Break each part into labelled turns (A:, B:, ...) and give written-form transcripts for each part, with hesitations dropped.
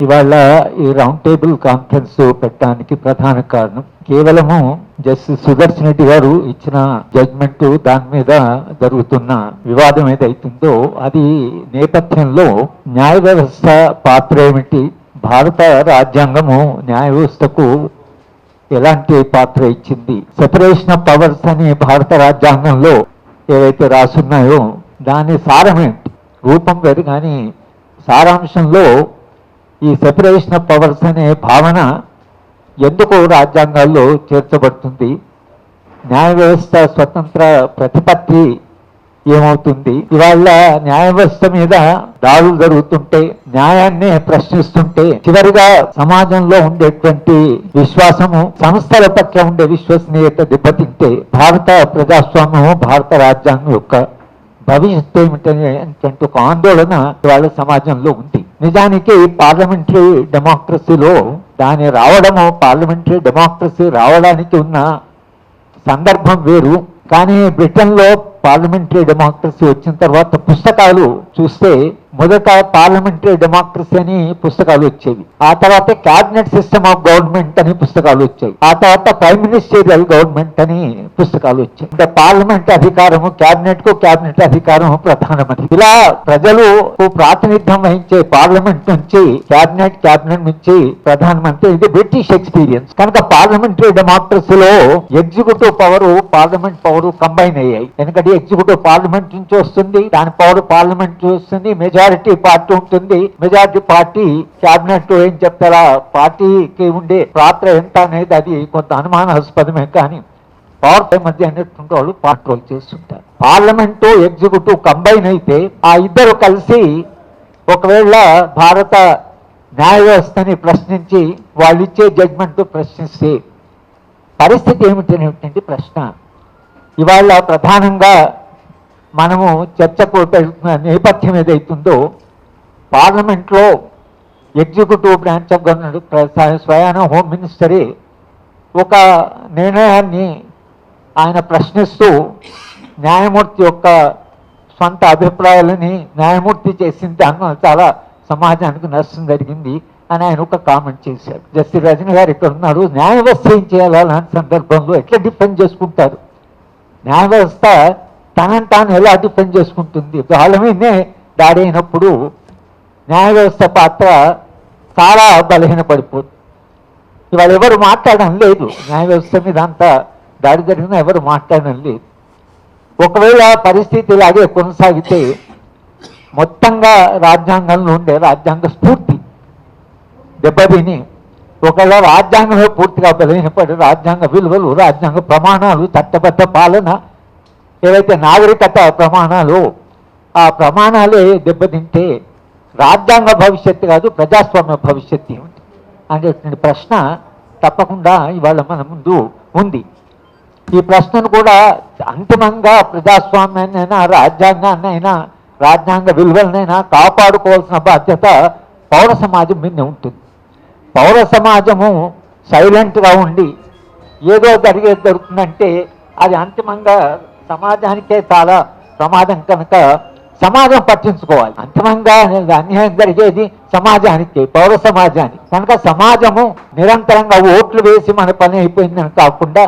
A: ఇవాళ ఈ round table conference పెట్టడానికి ప్రధాన కారణం కేవలము జస్టిస్ సుదర్శన్ రెడ్డి గారు ఇచ్చిన జడ్జ్మెంట్ దాని మీద జరుగుతున్న వివాదం ఏదైతుందో అది నేపథ్యంలో న్యాయ వ్యవస్థ పాత్ర ఏమిటి, భారత రాజ్యాంగము న్యాయ వ్యవస్థకు ఎలాంటి పాత్ర ఇచ్చింది, సెపరేషన్ ఆఫ్ పవర్స్ అని భారత రాజ్యాంగంలో ఏవైతే రాసున్నాయో దాని సారమేంటి, రూపం వేరు కానీ సారాంశంలో ఈ సెపరేషన్ ఆఫ్ పవర్స్ అనే భావన ఎందుకు రాజ్యాంగాల్లో చేర్చబడుతుంది, న్యాయ వ్యవస్థ స్వతంత్ర ప్రతిపత్తి ఏమవుతుంది, ఇవాళ న్యాయ వ్యవస్థ మీద దాడులు జరుగుతుంటే న్యాయాన్ని ప్రశ్నిస్తుంటే చివరిగా సమాజంలో ఉండేటువంటి విశ్వాసము, సంస్థల పట్ల ఉండే విశ్వసనీయత దెబ్బతింటే భారత ప్రజాస్వామ్యము, భారత రాజ్యాంగం యొక్క భవిష్యత్తు ఏమిటనేటువంటి ఒక ఆందోళన వాళ్ళ సమాజంలో ఉంది. నిజానికి పార్లమెంటరీ డెమోక్రసీలో దాని రావడము, పార్లమెంటరీ డెమోక్రసీ రావడానికి ఉన్న సందర్భం వేరు. కానీ బ్రిటన్లో పార్లమెంటరీ డెమోక్రసీ వచ్చిన తర్వాత పుస్తకాలు చూస్తే మొదట పార్లమెంటరీ డెమోక్రసీ అని పుస్తకాలు వచ్చేవి, ఆ తర్వాత క్యాబినెట్ సిస్టమ్ ఆఫ్ గవర్నమెంట్ అని పుస్తకాలు వచ్చాయి, ఆ తర్వాత ప్రైమ్ మినిస్టీరియల్ గవర్నమెంట్ అని పుస్తకాలు వచ్చాయి. అంటే పార్లమెంట్ అధికారము క్యాబినెట్ కు, క్యాబినెట్ అధికారము ప్రధానమంత్రి, ఇలా ప్రజలు ప్రాతినిధ్యం వహించే పార్లమెంట్ నుంచి క్యాబినెట్, క్యాబినెట్ నుంచి ప్రధానమంత్రి, ఇది బ్రిటిష్ ఎక్స్పీరియన్స్. కనుక పార్లమెంటరీ డెమోక్రసీలో executive power, parliament power combine అయ్యాయి. ఎందుకంటే ఎగ్జిక్యూటివ్ పార్లమెంట్ నుంచి వస్తుంది, దాని పవర్ పార్లమెంట్ నుంచి వస్తుంది, మెజారిటీ పార్టీ ఉంటుంది, మెజారిటీ పార్టీ క్యాబినెట్ ఏం చెప్తారా, పార్టీకి ఉండే పాత్ర ఎంత అనేది అది కొంత అనుమానాస్పదమే, కానీ పవర్ మధ్య అనేటువంటి వాళ్ళు కంట్రోల్ చేస్తుంటారు. పార్లమెంటు ఎగ్జిక్యూటివ్ కంబైన్ అయితే ఆ ఇద్దరు కలిసి ఒకవేళ భారత న్యాయ వ్యవస్థని ప్రశ్నించి వాళ్ళు ఇచ్చే జడ్జిమెంట్ ప్రశ్నిస్తే పరిస్థితి ఏమిటనేటువంటి ప్రశ్న ఇవాళ ప్రధానంగా మనము చర్చకు పెడుతున్న నేపథ్యం ఏదైతుందో, పార్లమెంట్లో ఎగ్జిక్యూటివ్ బ్రాంచ్ ఆఫ్ గవర్నమెంట్ స్వయాన హోమ్ మినిస్టరే ఒక నిర్ణయాన్ని ఆయన ప్రశ్నిస్తూ న్యాయమూర్తి యొక్క సొంత అభిప్రాయాలని న్యాయమూర్తి చేసిన దానివల్ల చాలా సమాజానికి నష్టం జరిగింది అని ఆయన ఒక కామెంట్ చేశారు. జస్టిస్ రజనీ గారు ఇక్కడ ఉన్నారు, న్యాయ వ్యవస్థ ఏం చేయాలి అలాంటి సందర్భంలో, ఎట్లా డిఫెండ్ చేసుకుంటారు, న్యాయ వ్యవస్థ తనని తాను ఎలా డిఫెండ్ చేసుకుంటుంది, వాళ్ళ మీదనే దాడి అయినప్పుడు న్యాయ వ్యవస్థ పాత్ర చాలా బలహీనపడిపోతుంది. ఇవాళ ఎవరు మాట్లాడడం లేదు, న్యాయ వ్యవస్థ మీద అంతా దాడి జరిగినా ఎవరు మాట్లాడడం లేదు. ఒకవేళ పరిస్థితి ఇలాగే కొనసాగితే మొత్తంగా రాజ్యాంగంలో ఉండే రాజ్యాంగ స్ఫూర్తి దెబ్బతిని, ఒకవేళ రాజ్యాంగమే పూర్తిగా బలహీనపడి రాజ్యాంగ విలువలు, రాజ్యాంగ ప్రమాణాలు, చట్టబద్ధ పాలన, ఏవైతే నాగరికత ప్రమాణాలు, ఆ ప్రమాణాలే దెబ్బతింటే రాజ్యాంగ భవిష్యత్తు కాదు ప్రజాస్వామ్య భవిష్యత్తు ఏమిటి అనేటువంటి ప్రశ్న తప్పకుండా ఇవాళ మన ముందు ఉంది. ఈ ప్రశ్నను కూడా అంతిమంగా ప్రజాస్వామ్యాన్నైనా, రాజ్యాంగాన్నైనా, రాజ్యాంగ విలువలనైనా కాపాడుకోవాల్సిన బాధ్యత పౌర సమాజం మీద ఉంటుంది. పౌర సమాజము సైలెంట్గా ఉండి ఏదో జరుగుతుందంటే అది అంతిమంగా సమాజానికే చాలా ప్రమాదం. కనుక సమాజం పట్టించుకోవాలి, అంతిమంగా అన్యాయం జరిగేది సమాజానికి, పౌర సమాజానికి. కనుక సమాజము నిరంతరంగా ఓట్లు వేసి మన పని అయిపోయిందని కాకుండా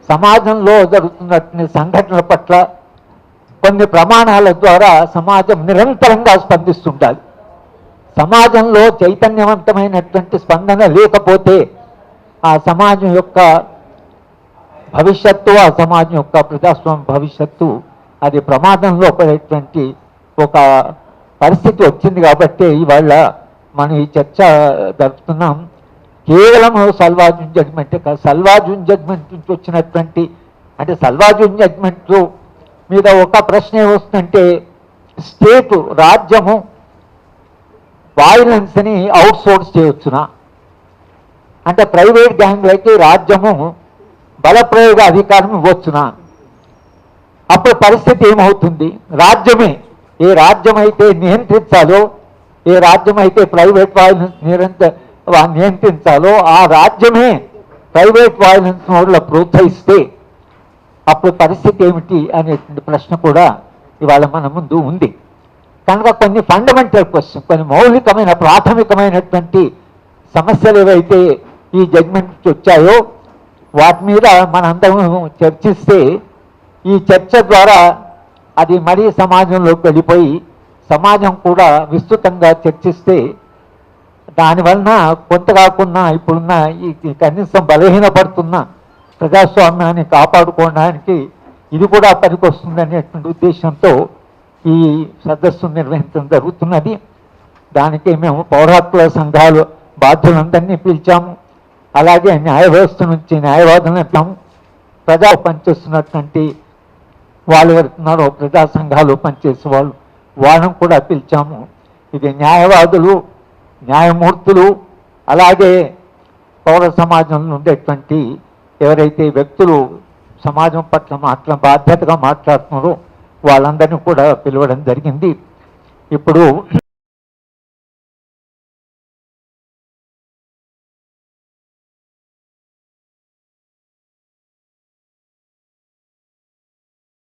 A: సమాజంలో జరుగుతున్న సంఘటనల పట్ల కొన్ని ప్రమాణాల ద్వారా సమాజం నిరంతరంగా స్పందిస్తుండాలి. సమాజంలో చైతన్యవంతమైనటువంటి స్పందన లేకపోతే ఆ సమాజం యొక్క భవిష్యత్తు, ఆ సమాజం యొక్క ప్రజాస్వామ్య భవిష్యత్తు అది ప్రమాదంలో పడేటువంటి ఒక పరిస్థితి వచ్చింది. కాబట్టి ఇవాళ మనం ఈ చర్చ జరుపుతున్నాం. కేవలం సల్వాజున్ జడ్జిమెంటే కాదు, సల్వాజున్ జడ్జిమెంట్ నుంచి వచ్చినటువంటి, అంటే సల్వాజున్ జడ్జిమెంట్ మీద ఒక ప్రశ్న ఏమొస్తుందంటే, స్టేటు, రాజ్యము వైలెన్స్ని అవుట్ సోర్స్ చేయవచ్చునా, అంటే ప్రైవేట్ గ్యాంగ్లకి రాజ్యము బలప్రయోగ అధికారం ఇవ్వచ్చునా, అప్పుడు పరిస్థితి ఏమవుతుంది, రాజ్యమే ఏ రాజ్యం అయితే నియంత్రించాలో, ఏ రాజ్యం అయితే ప్రైవేట్ వైలెన్స్ నియంత్రించాలో ఆ రాజ్యమే ప్రైవేట్ వైలెన్స్ వల్ల ప్రోత్సహిస్తే అప్పుడు పరిస్థితి ఏమిటి అనేటువంటి ప్రశ్న కూడా ఇవాళ మన ముందు ఉంది. కనుక కొన్ని ఫండమెంటల్ క్వశ్చన్, కొన్ని మౌలికమైన ప్రాథమికమైనటువంటి సమస్యలు ఏవైతే ఈ జడ్జిమెంట్ వచ్చాయో వాటి మీద మనందరం చర్చిస్తే ఈ చర్చ ద్వారా అది మరీ సమాజంలోకి వెళ్ళిపోయి సమాజం కూడా విస్తృతంగా చర్చిస్తే దానివలన కొంత కాకుండా ఇప్పుడున్న ఈ కనీసం బలహీనపడుతున్న ప్రజాస్వామ్యాన్ని కాపాడుకోవడానికి ఇది కూడా పనికొస్తుంది అనేటువంటి ఉద్దేశంతో ఈ సదస్సు నిర్వహించడం జరుగుతున్నది. దానికి మేము పౌర హక్కుల సంఘాలు బాధ్యులందరినీ పిలిచాము. అలాగే న్యాయ వ్యవస్థ నుంచి న్యాయవాదులను పిలిచాము. ప్రజా పనిచేస్తున్నటువంటి వాళ్ళు ఎవరున్నారో ప్రజా సంఘాలు పనిచేసే వాళ్ళని కూడా పిలిచాము. ఇది న్యాయవాదులు, న్యాయమూర్తులు, అలాగే పౌర సమాజంలో ఉండేటువంటి ఎవరైతే వ్యక్తులు సమాజం పట్ల బాధ్యతగా మాట్లాడుతున్నారో వాళ్ళందరినీ కూడా పిలవడం జరిగింది. ఇప్పుడు